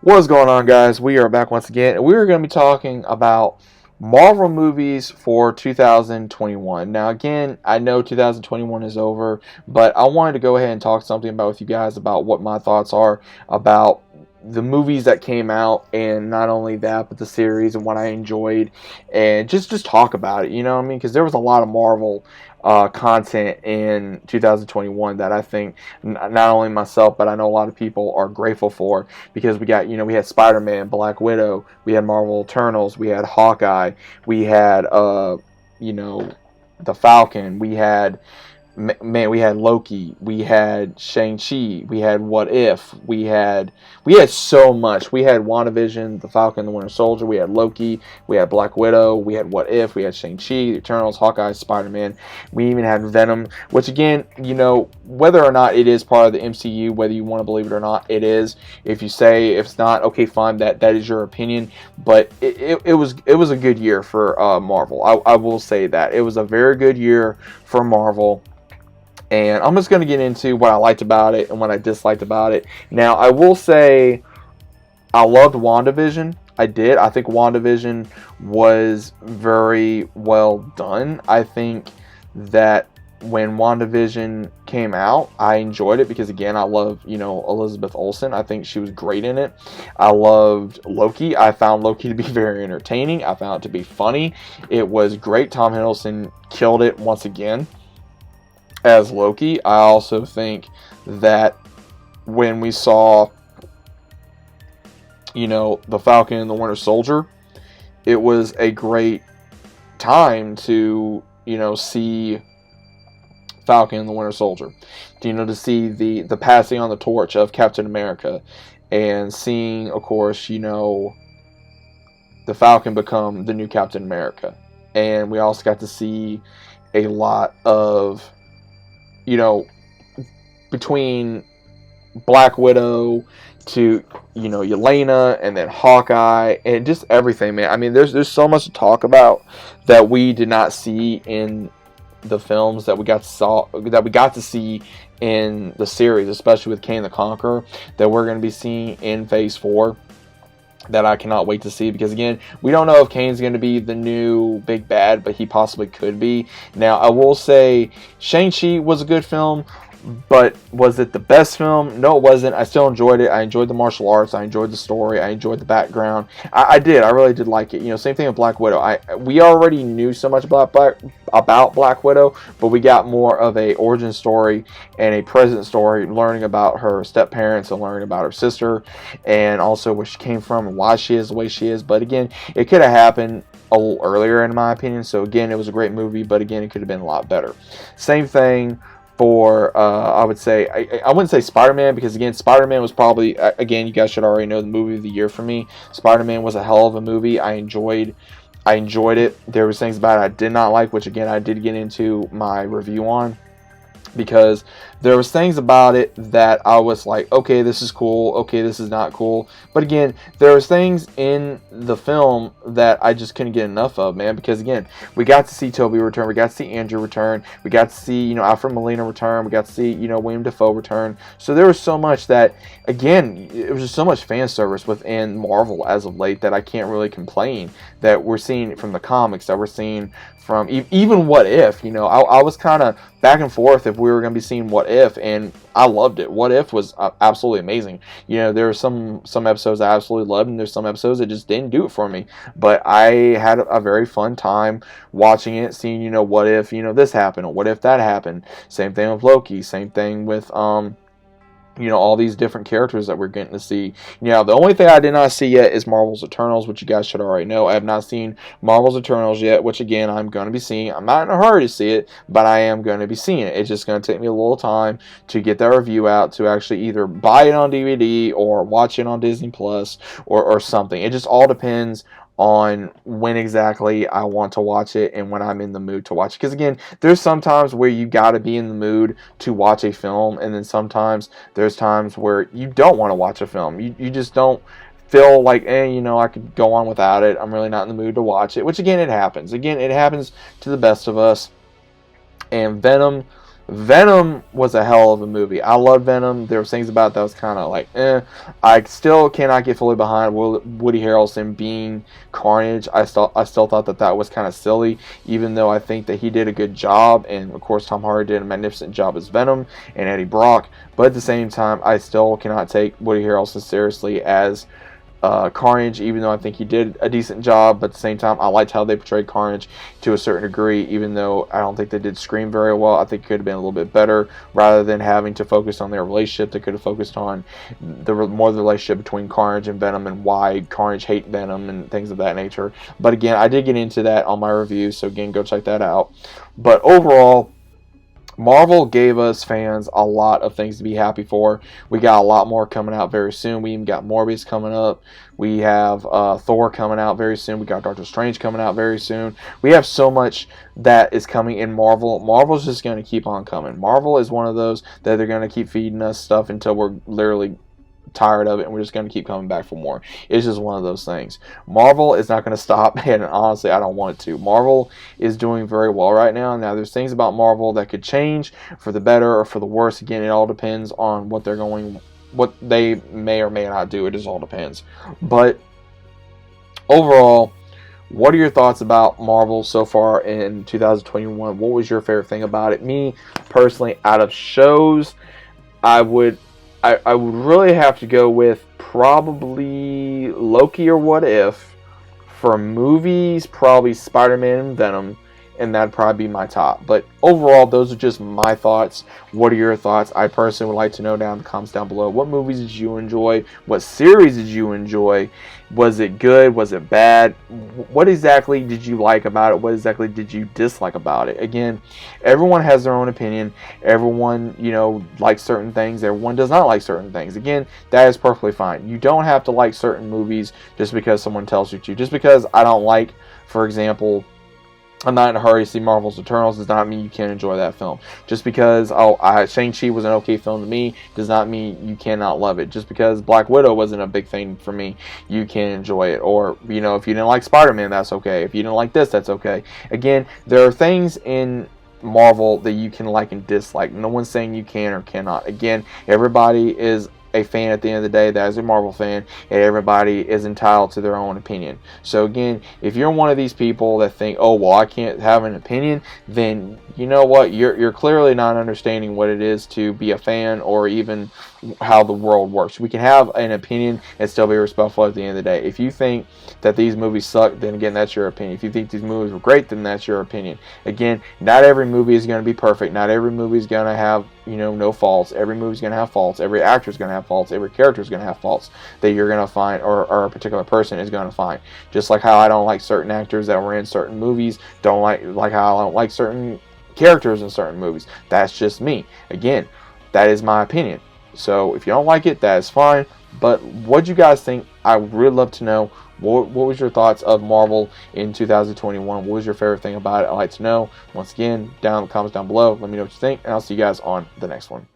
What is going on, guys? We are back once again, and we are going to be talking about Marvel movies for 2021. Now, again, I know 2021 is over, but I wanted to go ahead and talk something about with you guys about what my thoughts are about the movies that came out, and not only that, but the series and what I enjoyed, and just talk about it. You know what I mean? Because there was a lot of Marvel content in 2021 that I think not only myself, but I know a lot of people are grateful for, because we had Spider-Man, Black Widow, we had Marvel Eternals, we had Hawkeye, we had you know the Falcon, we had Loki, we had Shang-Chi, we had What If, we had so much. We had Wandavision, the Falcon, the Winter Soldier, we had Loki, we had Black Widow, we had What If, we had Shang-Chi, the Eternals, Hawkeye, Spider-Man. We even had Venom, which, again, whether or not it is part of the MCU, whether you want to believe it or not, it is. If you say if it's not, okay, fine, that is your opinion. But it was a good year for Marvel. I will say that it was a very good year for Marvel. And I'm just going to get into what I liked about it and what I disliked about it. Now, I will say I loved WandaVision. I did. I think WandaVision was very well done. I think that when WandaVision came out, I enjoyed it because, again, I love, Elizabeth Olsen. I think she was great in it. I loved Loki. I found Loki to be very entertaining. I found it to be funny. It was great. Tom Hiddleston killed it once again as Loki. I also think that when we saw, the Falcon and the Winter Soldier, it was a great time to, see Falcon and the Winter Soldier. To see the passing on the torch of Captain America, and seeing, of course, the Falcon become the new Captain America. And we also got to see a lot of, between Black Widow to, Yelena, and then Hawkeye, and just everything, man. I mean, there's so much to talk about that we did not see in the films that we got to see in the series, especially with Kang the Conqueror, that we're going to be seeing in Phase 4. That I cannot wait to see, because, again, we don't know if Kane's going to be the new big bad, but he possibly could be. Now, I will say Shang-Chi was a good film, but was it the best film? No, it wasn't. I still enjoyed it. I enjoyed the martial arts. I enjoyed the story. I enjoyed the background. I did. I really did like it. Same thing with Black Widow. We already knew so much about Black Widow, but we got more of a origin story and a present story, learning about her step parents and learning about her sister, and also where she came from and why she is the way she is. But, again, it could have happened a little earlier, in my opinion. So, again, it was a great movie, but, again, it could have been a lot better. Same thing for, I would say, I wouldn't say Spider-Man, because, again, Spider-Man was probably, again, you guys should already know, the movie of the year for me. Spider-Man was a hell of a movie. I enjoyed it. There was things about it I did not like, which, again, I did get into my review on, because there was things about it that I was like, okay, this is cool, okay, this is not cool. But, again, there was things in the film that I just couldn't get enough of, man, because, again, we got to see Toby return, we got to see Andrew return, we got to see, Alfred Molina return, we got to see, William Dafoe return. So there was so much that, again, it was just so much fan service within Marvel as of late that I can't really complain that we're seeing from the comics, that we're seeing from even What If. I was kind of back and forth if we were going to be seeing What If, and I loved it. What If was absolutely amazing. There were some episodes I absolutely loved, and there's some episodes that just didn't do it for me. But I had a very fun time watching it, seeing, what if, this happened, or what if that happened. Same thing with Loki. Same thing with, all these different characters that we're getting to see. The only thing I did not see yet is Marvel's Eternals, which you guys should already know. I have not seen Marvel's Eternals yet, which, again, I'm going to be seeing. I'm not in a hurry to see it, but I am going to be seeing it. It's just going to take me a little time to get that review out, to actually either buy it on DVD or watch it on Disney Plus or something. It just all depends on when exactly I want to watch it and when I'm in the mood to watch it. Because, again, there's some times where you got to be in the mood to watch a film, and then sometimes there's times where you don't want to watch a film. You just don't feel like, I could go on without it. I'm really not in the mood to watch it, which, again, it happens. Again, it happens to the best of us. And Venom Venom was a hell of a movie. I love Venom. There was things about it that was kind of like, eh. I still cannot get fully behind Woody Harrelson being Carnage. I still thought that was kind of silly, even though I think that he did a good job, and of course Tom Hardy did a magnificent job as Venom and Eddie Brock. But at the same time, I still cannot take Woody Harrelson seriously as Carnage, even though I think he did a decent job. But at the same time, I liked how they portrayed Carnage to a certain degree, even though I don't think they did Scream very well. I think it could have been a little bit better. Rather than having to focus on their relationship, they could have focused on the relationship between Carnage and Venom, and why Carnage hates Venom and things of that nature. But again, I did get into that on my review, so again, go check that out. But overall, Marvel gave us fans a lot of things to be happy for. We got a lot more coming out very soon. We even got Morbius coming up. We have Thor coming out very soon. We got Doctor Strange coming out very soon. We have so much that is coming in Marvel. Marvel's just going to keep on coming. Marvel is one of those that they're going to keep feeding us stuff until we're literally tired of it, and we're just going to keep coming back for more. It's just one of those things. Marvel is not going to stop, and honestly, I don't want it to. Marvel is doing very well right now. Now, there's things about Marvel that could change for the better or for the worse. Again, it all depends on what they may or may not do. It just all depends. But overall, what are your thoughts about Marvel so far in 2021? What was your favorite thing about it? Me, personally, out of shows, I would really have to go with probably Loki or What If. For movies, probably Spider-Man and Venom, and that'd probably be my top. But overall, those are just my thoughts. What are your thoughts? I personally would like to know down in the comments down below. What movies did you enjoy? What series did you enjoy? Was it good? Was it bad? What exactly did you like about it? What exactly did you dislike about it? Again, everyone has their own opinion. Everyone, likes certain things. Everyone does not like certain things. Again, that is perfectly fine. You don't have to like certain movies just because someone tells you to. Just because I don't like, for example, I'm not in a hurry to see Marvel's Eternals does not mean you can't enjoy that film. Just because Shang-Chi was an okay film to me does not mean you cannot love it. Just because Black Widow wasn't a big thing for me, you can enjoy it. Or, if you didn't like Spider-Man, that's okay. If you didn't like this, that's okay. Again, there are things in Marvel that you can like and dislike. No one's saying you can or cannot. Again, everybody is a fan at the end of the day that is a Marvel fan, and everybody is entitled to their own opinion. So again, if you're one of these people that think, oh well, I can't have an opinion, then you know what, you're clearly not understanding what it is to be a fan, or even how the world works. We can have an opinion and still be respectful at the end of the day. If you think that these movies suck, then again, that's your opinion. If you think these movies were great, then that's your opinion. Again, not every movie is going to be perfect. Not every movie is going to have no faults. Every movie is going to have faults. Every actor is going to have faults. Every character is going to have faults that you're going to find, or a particular person is going to find. Just like how I don't like certain actors that were in certain movies, don't like how I don't like certain characters in certain movies. That's just me. Again, that is my opinion. So if you don't like it, that is fine. But what do you guys think? I would really love to know. What was your thoughts of Marvel in 2021? What was your favorite thing about it? I'd like to know. Once again, down in the comments down below. Let me know what you think, and I'll see you guys on the next one.